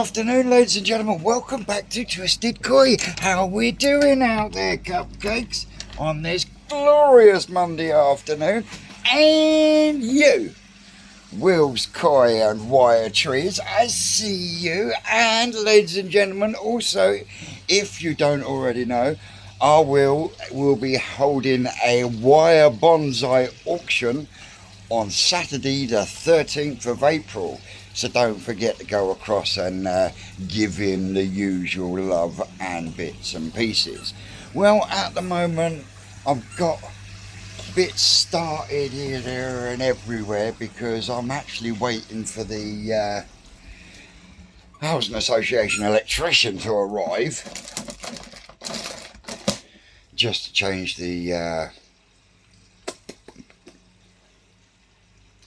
afternoon, ladies and gentlemen. Welcome back to Twisted Koi. How we doing out there, cupcakes, on this glorious Monday afternoon? And you, Will's Koi and Wire Trees, I see you. And ladies and gentlemen, also, if you don't already know, our will be holding a wire bonsai auction on Saturday the 13th of April. So don't forget to go across and give him the usual love and bits and pieces. Well, at the moment, I've got bits started here, there and everywhere because I'm actually waiting for the Housing Association electrician to arrive just to change the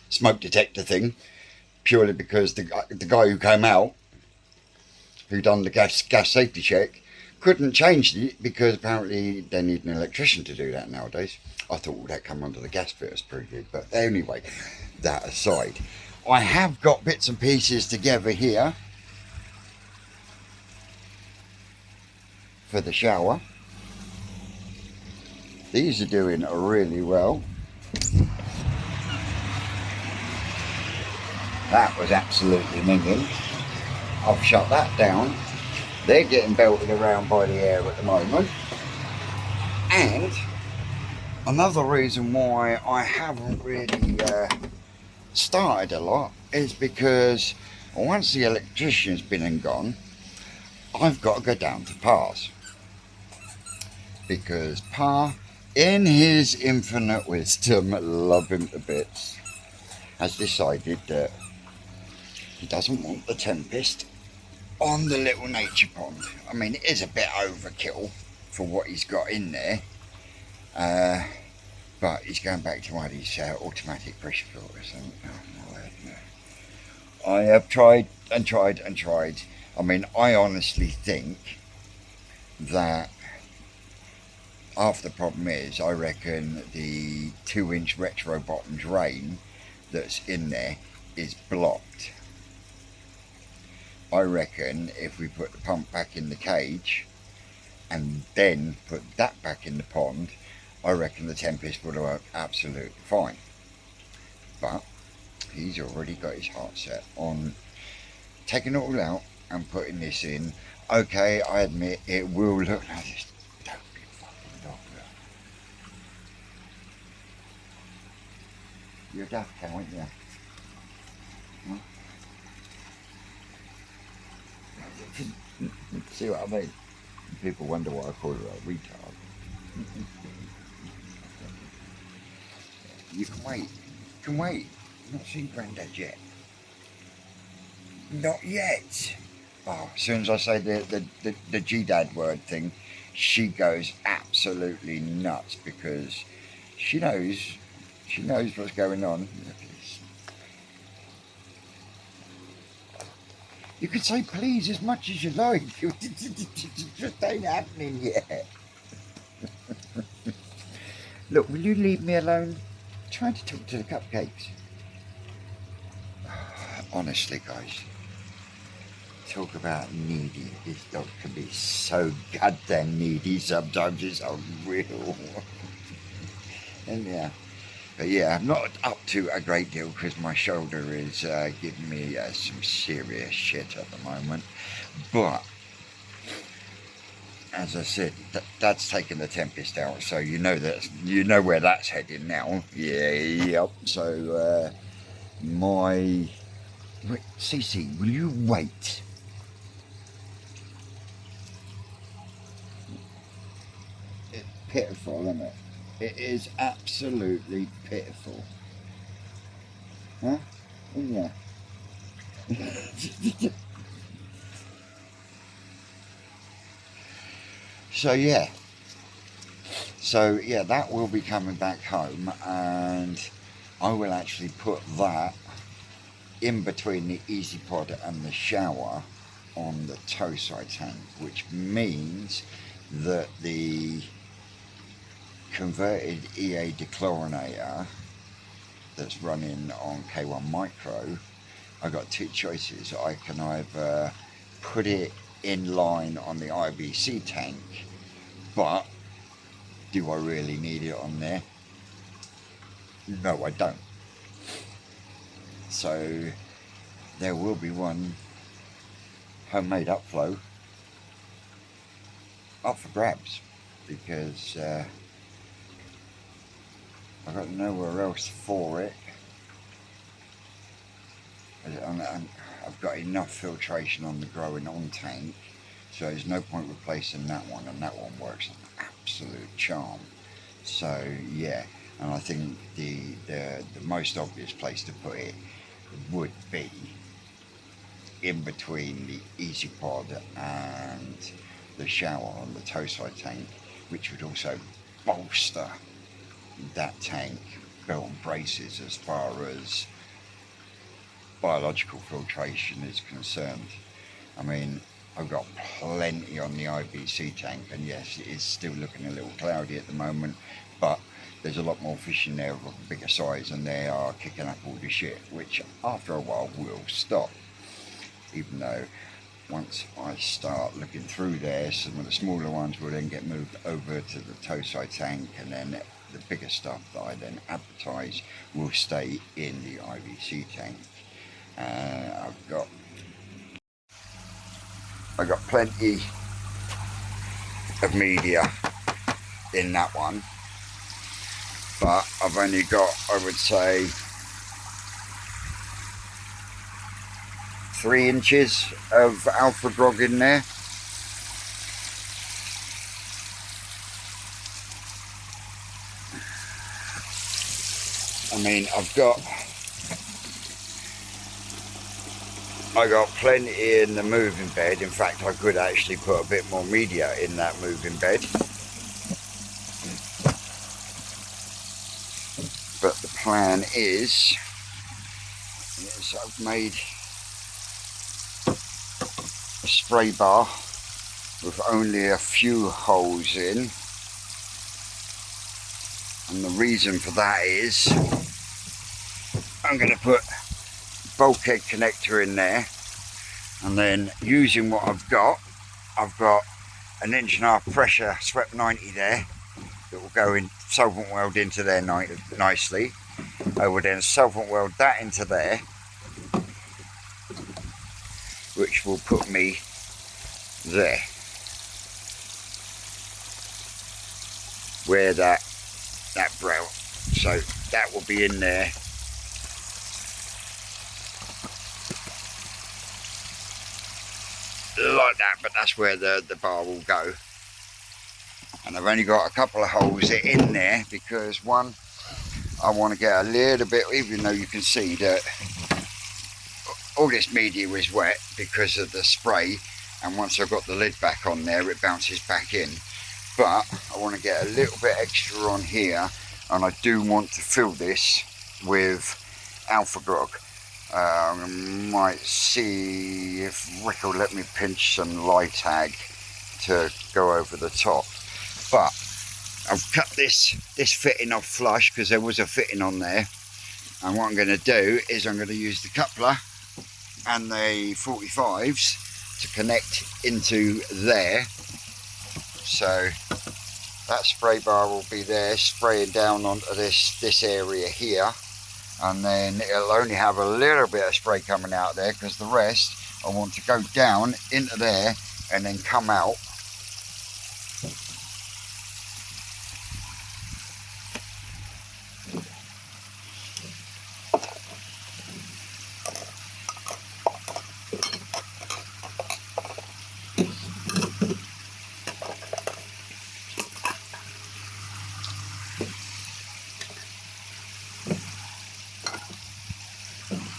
smoke detector thing, purely because the guy who came out, who done the gas safety check, couldn't change it because apparently they need an electrician to do that nowadays. I thought that come under the gas fitters preview, but anyway, that aside, I have got bits and pieces together here for the shower. These are doing really well. That was absolutely minging. I've shut that down. They're getting belted around by the air at the moment. And another reason why I haven't really started a lot is because once the electrician's been and gone, I've got to go down to Pa's. Because Pa, in his infinite wisdom, love him to bits, has decided that he doesn't want the Tempest on the little nature pond. I mean, it is a bit overkill for what he's got in there, but he's going back to one of these automatic pressure filters. And, oh my word, no. I have tried and tried and tried. I mean, I honestly think that half the problem is, I reckon the 2-inch retro bottom drain that's in there is blocked. I reckon if we put the pump back in the cage and then put that back in the pond, I reckon the Tempest would work absolutely fine. But he's already got his heart set on taking it all out and putting this in. Okay, I admit it will look like this. Don't be fucking dog. You're a daft cow, aren't you? Hmm? See what I mean? People wonder why I call her a retard. You can wait. You can wait. You've not seen Grandad yet. Not yet. Oh, as soon as I say the G-Dad word thing, she goes absolutely nuts because she knows what's going on. You can say please as much as you like. It just ain't happening yet. Look, will you leave me alone? I'm trying to talk to the cupcakes. Honestly, guys, talk about needy. This dog can be so goddamn needy sometimes. It's unreal. And yeah. But yeah, I'm not up to a great deal because my shoulder is giving me some serious shit at the moment. But as I said, Dad's taking the Tempest out, so you know where that's heading now. Yeah, yep. So wait, Cece, will you wait? It's pitiful, isn't it? It is absolutely pitiful. Huh? Yeah. So yeah. That will be coming back home, and I will actually put that in between the Easy Pod and the shower on the toe side tank, which means that the converted EA dechlorinator that's running on K1 Micro, I've got two choices. I can either put it in line on the IBC tank, but do I really need it on there? No, I don't. So there will be one homemade upflow up for grabs, because I've got nowhere else for it. I've got enough filtration on the growing on tank, so there's no point replacing that one, and that one works an absolute charm. So yeah, and I think the most obvious place to put it would be in between the Easy Pod and the shower on the toe side tank, which would also bolster that tank built on braces as far as biological filtration is concerned. I mean, I've got plenty on the IBC tank, and yes, it is still looking a little cloudy at the moment, but there's a lot more fish in there of a bigger size, and they are kicking up all the shit, which after a while will stop. Even though once I start looking through there, some of the smaller ones will then get moved over to the toe side tank, and then the bigger stuff that I then advertise will stay in the IBC tank. I've got plenty of media in that one, but I've only got, I would say, 3 inches of alpha grog in there. I mean, I got plenty in the moving bed. In fact, I could actually put a bit more media in that moving bed. But the plan is I've made a spray bar with only a few holes in. And the reason for that is I'm going to put bulkhead connector in there, and then using what I've got an 1.5 inch pressure swept 90 there that will go in, solvent weld into there nicely. I will then solvent weld that into there, which will put me there where that brow, so that will be in there. Like that, but that's where the bar will go. And I've only got a couple of holes in there because, one, I want to get a little bit, even though you can see that all this media is wet because of the spray, and once I've got the lid back on there it bounces back in, but I want to get a little bit extra on here, and I do want to fill this with alpha grog. I might see if Rick will let me pinch some Lytag to go over the top, but I've cut this fitting off flush because there was a fitting on there, and what I'm going to do is I'm going to use the coupler and the 45s to connect into there. So that spray bar will be there spraying down onto this area here, and then it'll only have a little bit of spray coming out there because the rest I want to go down into there and then come out.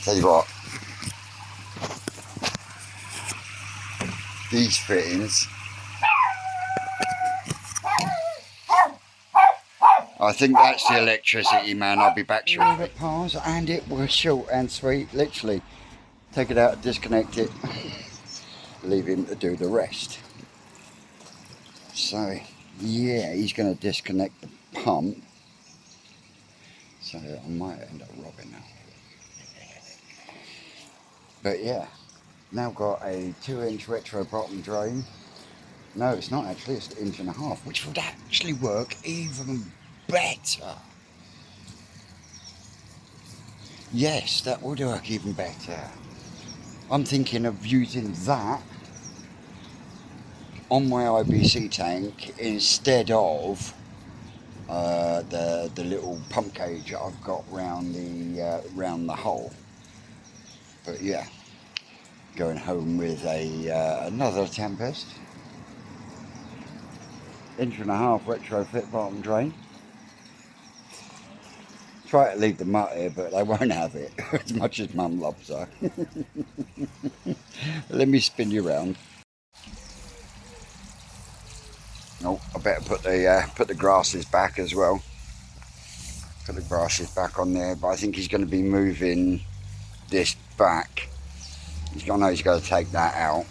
Tell you what, these fittings, I think that's the electricity, man. I'll be back shortly. And it was short and sweet, literally. Take it out, disconnect it, leave him to do the rest. So yeah, he's going to disconnect the pump, so I might end up robbing that. But yeah, now got a 2-inch retro bottom drain. No, it's not actually, it's 1.5 inches, which would actually work even better. Yes, that would work even better. I'm thinking of using that on my IBC tank instead of the little pump cage I've got round the hole. But yeah, going home with another Tempest, 1.5 inch retrofit bottom drain. Try to leave the mutt here, but they won't have it as much as Mum loves her. Let me spin you around. Oh, I better put the grasses back as well. Put the grasses back on there, but I think he's going to be moving this back. I know he's going to take that out.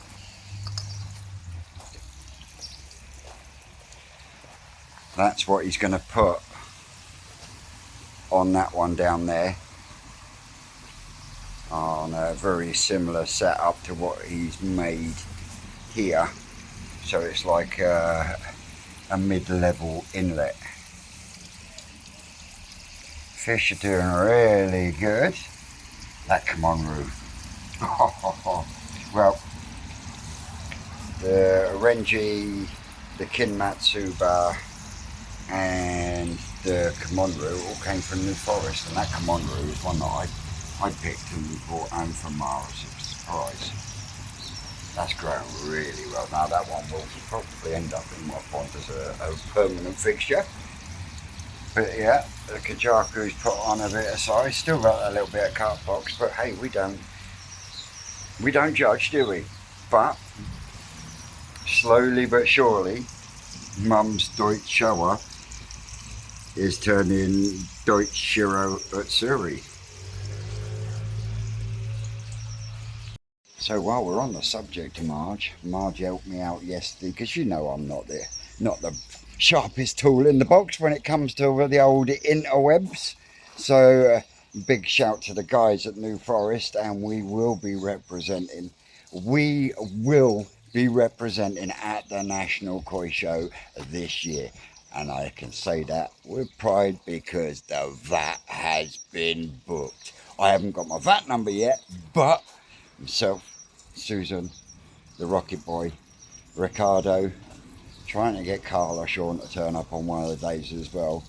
That's what he's going to put on that one down there, on a very similar setup to what he's made here. So it's like a mid-level inlet. Fish are doing really good. That Komonru. Well, the Renji, the Kinmatsuba and the Komonru all came from New Forest, and that Komonru is one that I picked and brought home from Mars. It was a surprise. That's growing really well. Now that one will probably end up in my pond as a permanent fixture. But yeah, the Kajaku's put on a bit of size. Still got a little bit of cut box, but hey, we don't judge, do we? But slowly but surely, Mum's Deutscher is turning Deutschero Utsuri. So while we're on the subject of Marge helped me out yesterday, because you know I'm not the sharpest tool in the box when it comes to the old interwebs. So big shout to the guys at New Forest, and we will be representing at the National Koi Show this year. And I can say that with pride because the VAT has been booked. I haven't got my VAT number yet, but myself, Susan, the Rocket Boy, Ricardo, trying to get Carla Sean to turn up on one of the days as well.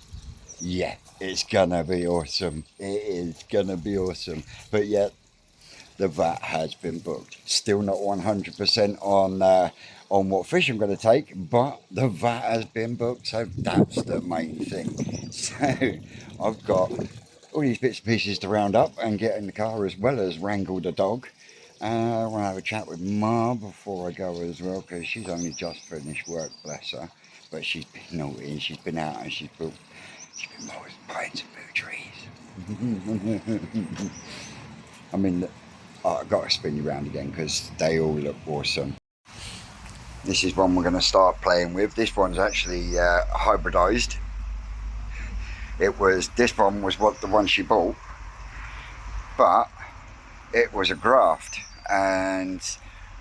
Yeah, it's gonna be awesome. It is gonna be awesome. But yeah, the VAT has been booked. Still not 100% on what fish I'm going to take, but the VAT has been booked, so that's the main thing. So I've got all these bits and pieces to round up and get in the car, as well as wrangle the dog. I want to have a chat with Ma before I go as well, because she's only just finished work, bless her. But she's been naughty and she's been out and she's been buying some new trees. I mean, I've got to spin you around again because they all look awesome. This is one we're going to start playing with. This one's actually hybridized. This one was the one she bought, but it was a graft, and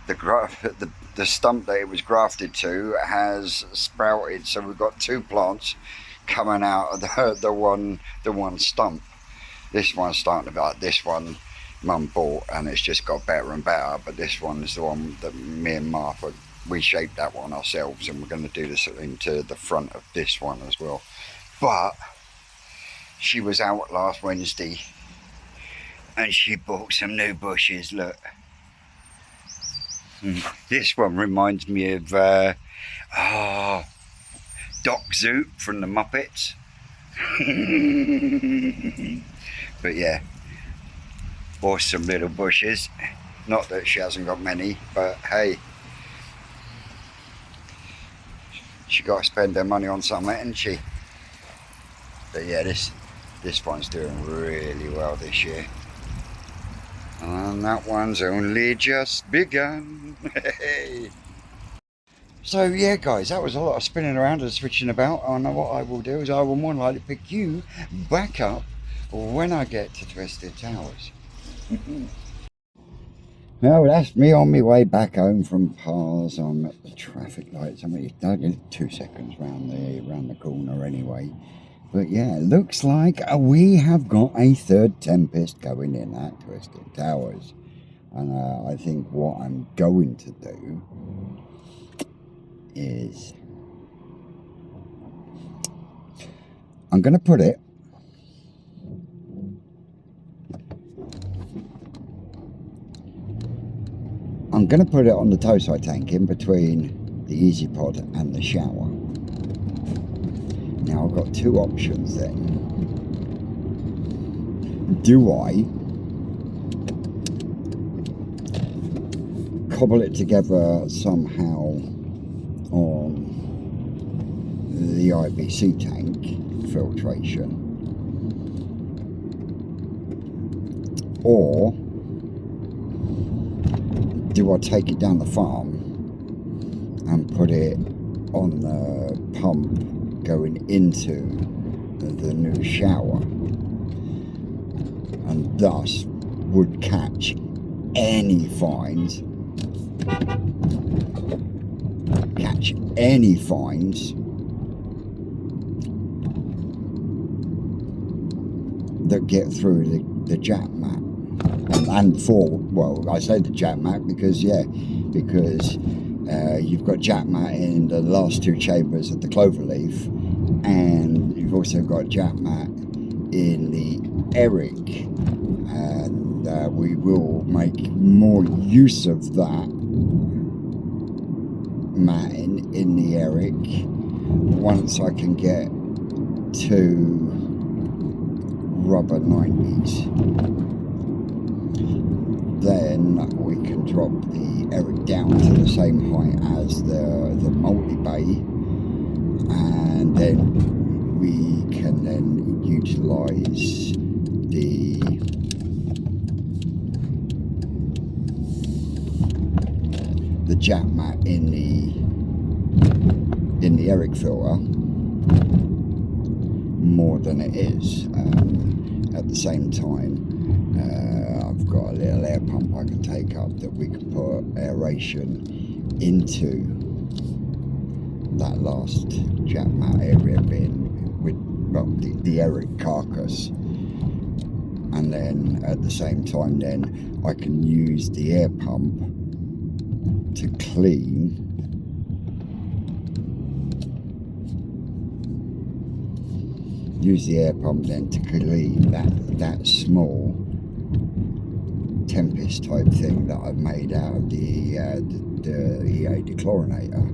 the stump that it was grafted to has sprouted. So we've got two plants coming out of the one stump. This one's starting to be like this one Mum bought, and it's just got better and better. But this one is the one that me and Martha, we shaped that one ourselves, and we're going to do this into the front of this one as well. But she was out last Wednesday and she bought some new bushes. Look, this one reminds me of Doc Zoot from the Muppets. But yeah, awesome little bushes. Not that she hasn't got many, but hey, she got to spend her money on something, hasn't she? But yeah, this one's doing really well this year, and that one's only just begun. So yeah, guys, that was a lot of spinning around and switching about. I know what I will do is I will more likely pick you back up when I get to Twisted Towers. Well, that's me on my way back home from Pars. I'm at the traffic lights. I'm only 2 seconds round the corner anyway. But yeah, it looks like we have got a third Tempest going in at Twisted Towers. And I think what I'm going to do is I'm going to put it on the tow side tank in between the Easy Pod and the shower. Now I've got two options then. Do I cobble it together somehow on the IBC tank filtration, or do I take it down the farm and put it on the pump going into the new shower, and thus would catch any fines that get through the jack mat. And I say the jack mat because you've got jack mat in the last two chambers of the cloverleaf, and you've also got jack mat in the Eric, and we will make more use of that matting in the Eric once I can get to rubber 90s. Then we can drop the Eric down to the same height as the multi-bay, and then we can then utilise the jack mat in the Eric filter more than it is. At the same time, I've got a little air pump I can take up that we can put aeration into that last jack mat area bin with the Eric carcass, and then at the same time then I can use the air pump to clean that small Tempest type thing that I've made out of the EA dechlorinator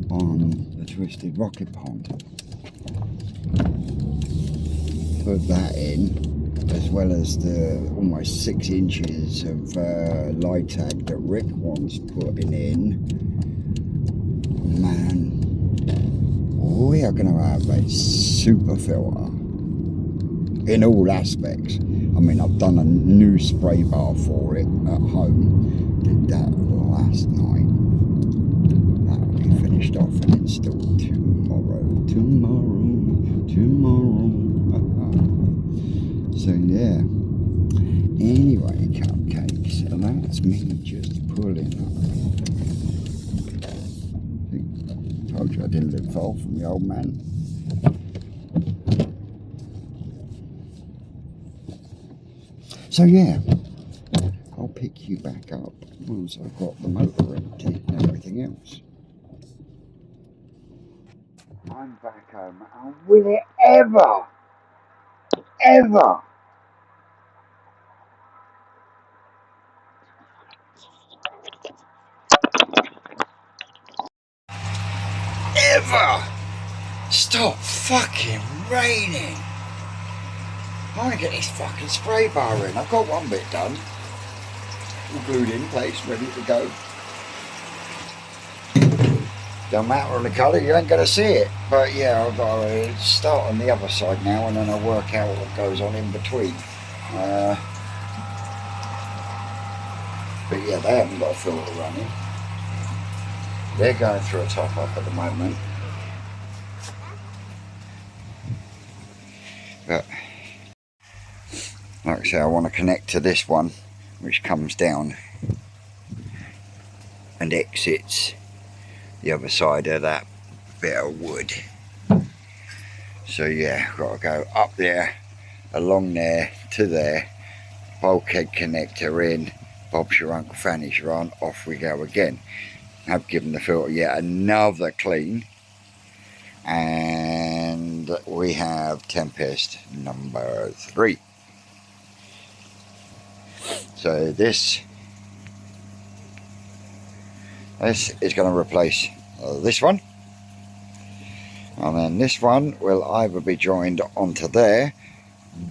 on the Twisted Rocket Pond. Put that in, as well as the almost 6 inches of Lytag that Rick wants putting in. Man, we are going to have a super filter in all aspects. I mean, I've done a new spray bar for it at home. Did that last night. That will be finished off and installed tomorrow. So yeah. Anyway, cupcakes. That's me just pulling up. Told you I didn't live far from the old man. So yeah, I'll pick you back up once I've got the motor empty and everything else. I'm back home, and will it ever stop fucking raining? I want to get this fucking spray bar in. I've got one bit done, all glued in place, ready to go. Don't matter on the colour, you ain't going to see it. But yeah, I've got to start on the other side now, and then I'll work out what goes on in between. But yeah, they haven't got a filter running. They're going through a top up at the moment. But Like I say, I want to connect to this one, which comes down and exits the other side of that bit of wood. So yeah, got to go up there, along there, to there, bulkhead connector in, Bob's your Uncle Fanny's your aunt, off we go again. I've given the filter yet another clean, and we have Tempest number 3. So this is going to replace this one, and then this one will either be joined onto there,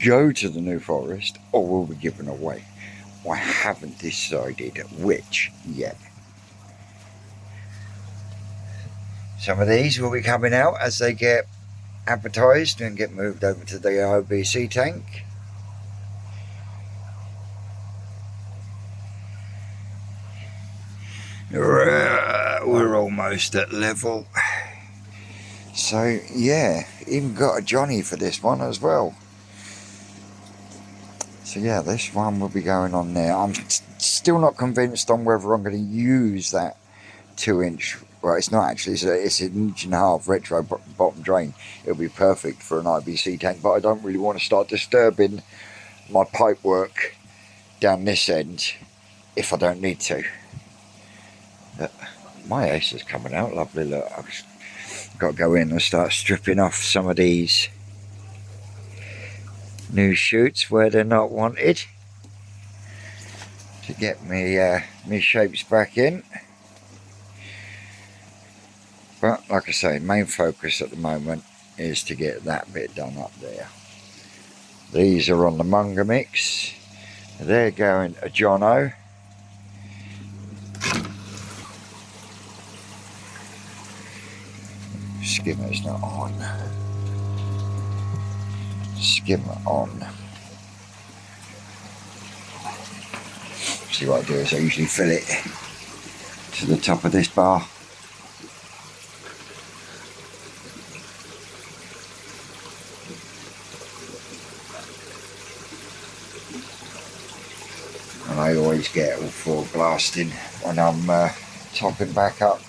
go to the New Forest, or will be given away. I haven't decided which yet. Some of these will be coming out as they get advertised and get moved over to the IBC tank. We're almost at level. So yeah, even got a Johnny for this one as well. So yeah, this one will be going on there. I'm still not convinced on whether I'm going to use that 2-inch. Well, it's not actually. It's an 1.5 inch retro bottom drain. It'll be perfect for an IBC tank, but I don't really want to start disturbing my pipe work down this end if I don't need to. But my ace is coming out lovely. Look, I've got to go in and start stripping off some of these new shoots where they're not wanted to get me shapes back in. But like I say, main focus at the moment is to get that bit done up there. These are on the Munger mix. They're going to Jono. Skimmer's not on. Skimmer on. See what I do is I usually fill it to the top of this bar. And I always get all 4 blasting when I'm topping back up.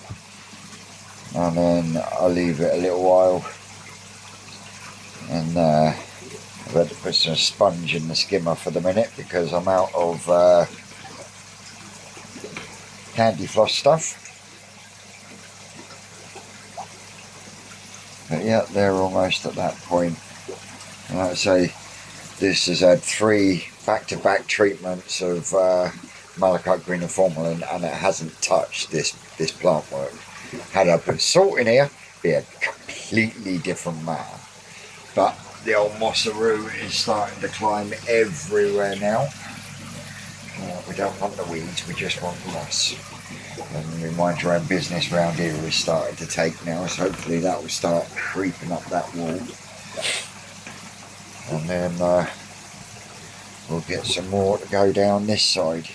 And then I leave it a little while, and I've had to put some sponge in the skimmer for the minute because I'm out of candy floss stuff. But yeah, they're almost at that point. And like I say, this has had 3 back-to-back treatments of malachite green and formalin, and it hasn't touched this plant work. Had I put salt in here, it'd be a completely different matter. But the old mossaroo is starting to climb everywhere now. We don't want the weeds, we just want moss. And the mind your own business round here is starting to take now, so hopefully that will start creeping up that wall. And then we'll get some more to go down this side.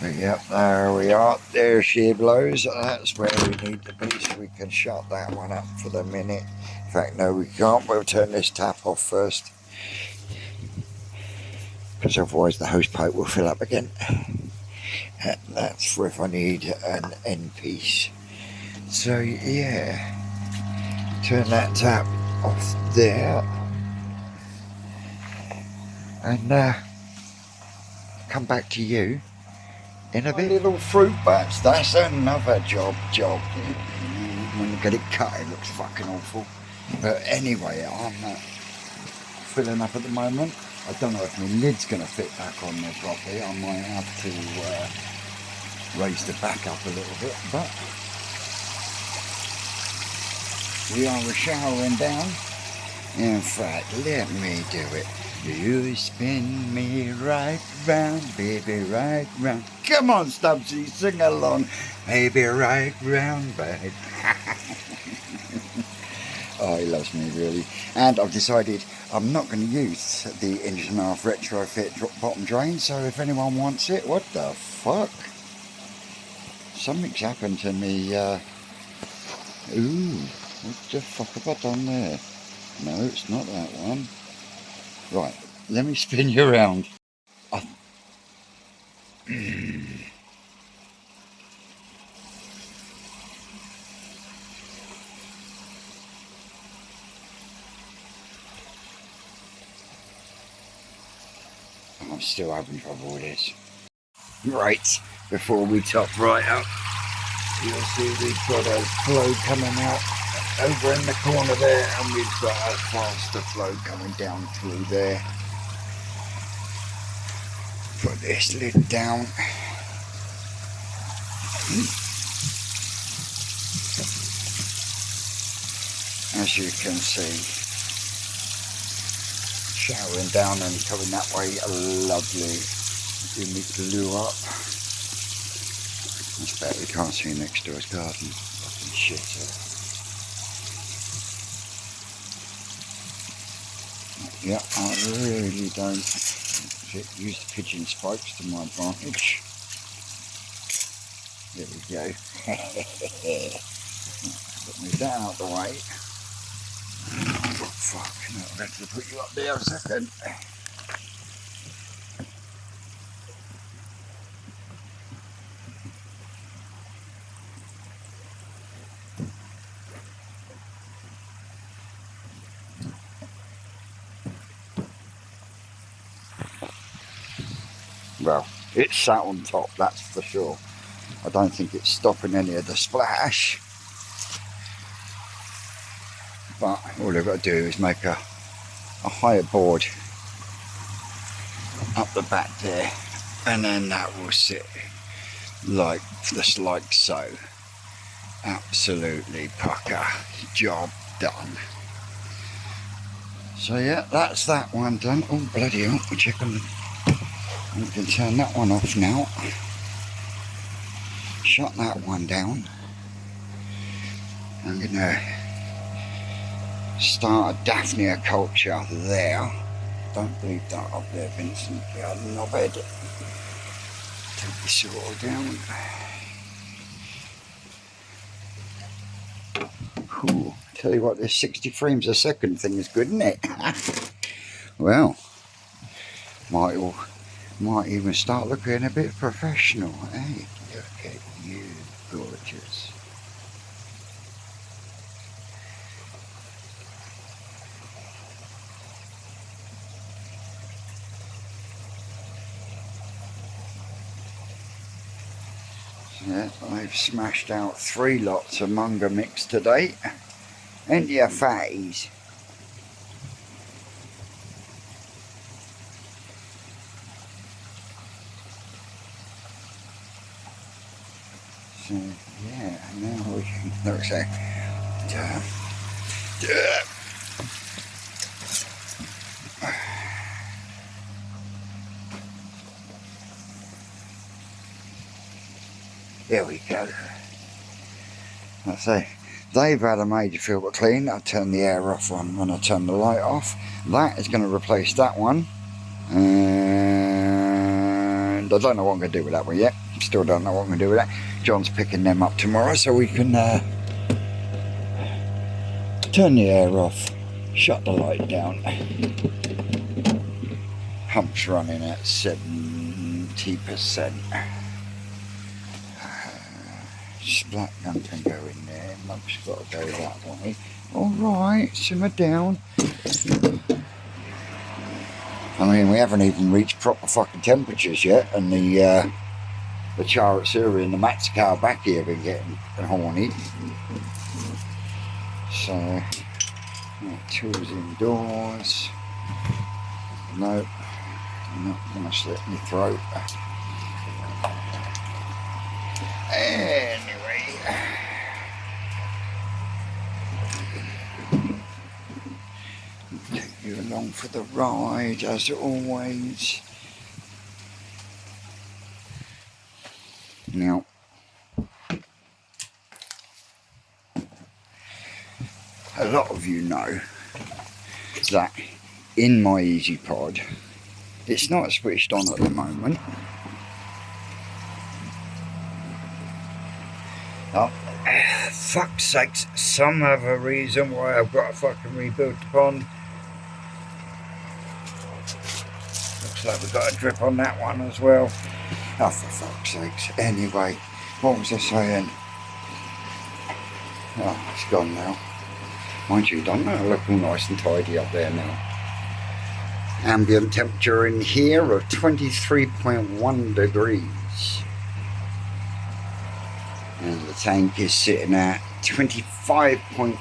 But yep, there we are. There she blows. That's where we need to be, so we can shut that one up for the minute. In fact, no, we can't. We'll turn this tap off first, because otherwise the hose pipe will fill up again. And that's for if I need an end piece. So yeah, turn that tap off there, and come back to you in a bit. Little fruit bats, that's another job. When you get it cut, it looks fucking awful. But anyway, I'm filling up at the moment. I don't know if my lid's going to fit back on there properly. I might have to raise the back up a little bit, but we are showering down. In fact, let me do it. You spin me right round, baby, right round. Come on, Stubbsy, sing along. Baby, right round, babe. Oh, he loves me, really. And I've decided I'm not going to use the 1.5 inch retrofit bottom drain, so if anyone wants it, what the fuck? Something's happened to me. Ooh, what the fuck have I done there? No, it's not that one. Right, let me spin you around. I'm still having trouble with this. Right, before we top right up, you'll see we've got a flow coming out over in the corner there, and we've got a faster flow coming down through there. Put this lid down. As you can see, showering down and coming that way, lovely. Give me glue up. It's better we can't see next door's garden. Fucking shit. Yeah, I really don't use the pigeon spikes to my advantage. There we go. Move that out of the way. Oh, fuck, no, I'll have to put you up there a second. Well, it's sat on top, that's for sure. I don't think it's stopping any of the splash. But all I've got to do is make a higher board up the back there, and then that will sit like just like so. Absolutely pucker, job done. So yeah, that's that one done. Oh bloody hell, we're checking. We can turn that one off now. Shut that one down. I'm gonna start a Daphnia culture there. Don't leave that up there, Vincent. Yeah, knobhead. Take the soil down. Ooh, tell you what, this 60 frames a second thing is good, isn't it? Well, might even start looking a bit professional. Hey, look at you, gorgeous. Yeah, I've smashed out 3 lots of Munga mix today. Ain't you fatties? So yeah, now we can look so. There we go. I say, they've had a major filter clean. I turn the air off on when I turn the light off. That is going to replace that one. And I don't know what I'm going to do with that one yet. Still don't know what I'm going to do with that. John's picking them up tomorrow so we can turn the air off, shut the light down. Pump's running at 70%. Splat gun can go in there, mug's got to go that way. Alright, simmer down. I mean, we haven't even reached proper fucking temperatures yet, and the Charatsuri and the Matsukawa back here have been getting horny. So, yeah, tools indoors. Nope, I'm not going to slit my throat. Anyway, take you along for the ride as always. Now, a lot of you know that in my Easy Pod, it's not switched on at the moment. Oh, fuck's sakes, some other reason why I've got to fucking rebuild the pond. looks like we've got a drip on that one as well. Oh, for fuck's sakes. Anyway, what was I saying? Oh, it's gone now. Mind you, don't they look all nice and tidy up there now? Ambient temperature in here of 23.1 degrees. And the tank is sitting at 25.8.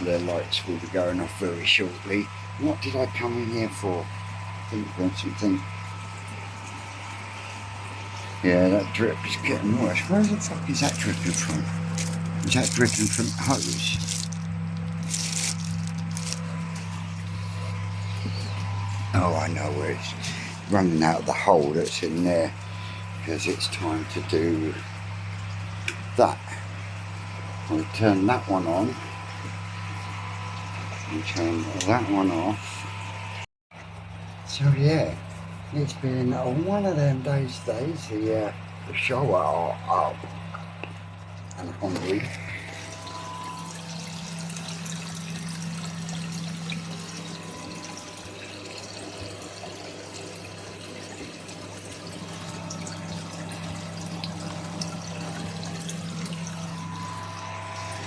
The lights will be going off very shortly. What did I come in here for? I think there's something. Yeah, that drip is getting worse. Where the fuck is that dripping from? Is that dripping from hose? Oh, I know where it's running out of the hole that's in there, because it's time to do that. I'll turn that one on and turn that one off. So yeah, it's been one of them days. The shower are up and hungry.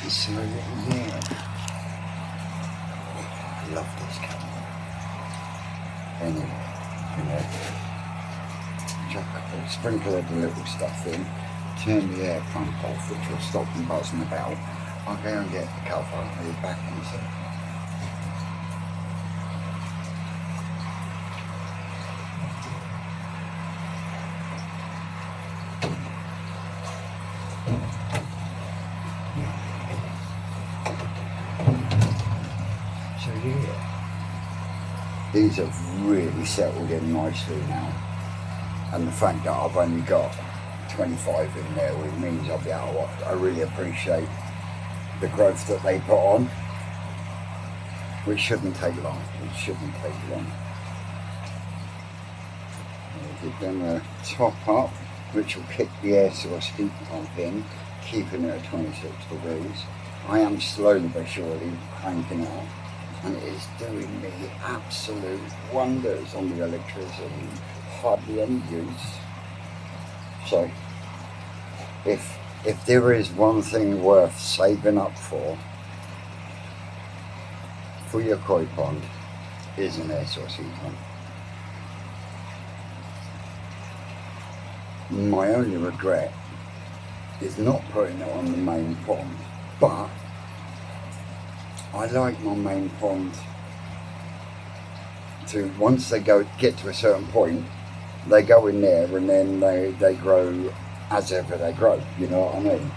So yeah, I love this camera. Anyway, sprinkle the little stuff in, turn the air pump off, which will stop them buzzing about. I'll go and get the cover and be back in a second. So yeah, these have really settled in nicely now, and the fact that I've only got 25 in there, which means I'll be able to, I really appreciate the growth that they put on, which shouldn't take long. It shouldn't take long. I'll give them a top up, which will kick the air source heat pump in, keeping it at 26 degrees. I am slowly but surely cranking up, and it is doing me absolute wonders on the electricity. Hardly any use. So if there is one thing worth saving up for your koi pond, is an air source heat pump. My only regret is not putting it on the main pond, but I like my main pond to, once they get to a certain point, they go in there and then they grow as ever they grow, you know what I mean?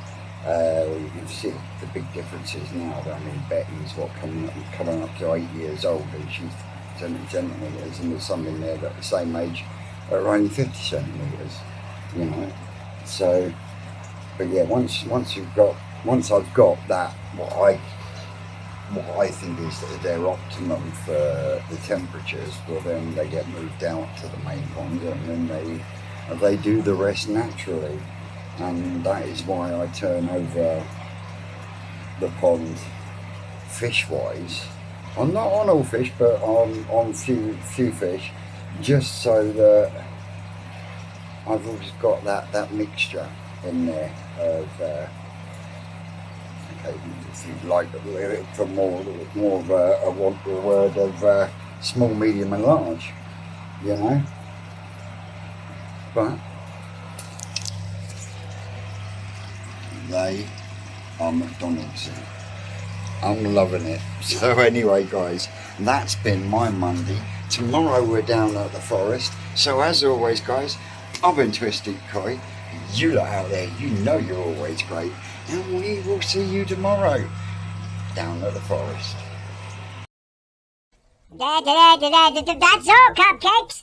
You can see the big differences now. I mean, Betty's coming up to 8 years old, and she's 70 centimetres, and there's some in there that are the same age are only 50 centimetres, you know. So, but yeah, once I've got that, what I think is their optimum for the temperatures, well then they get moved out to the main pond, and then they do the rest naturally. And that is why I turn over the pond fish wise. I'm not on all fish, but on few fish, just so that I've always got that mixture in there of if you'd like to wear it for more of a want the word of small, medium and large, you know. But they are McDonald's. I'm loving it. So anyway guys, that's been my Monday. Tomorrow we're down at the forest. So as always guys, I've been Twisted Koi. You lot out there, you know you're always great. And we will see you tomorrow down at the forest. That's all, cupcakes.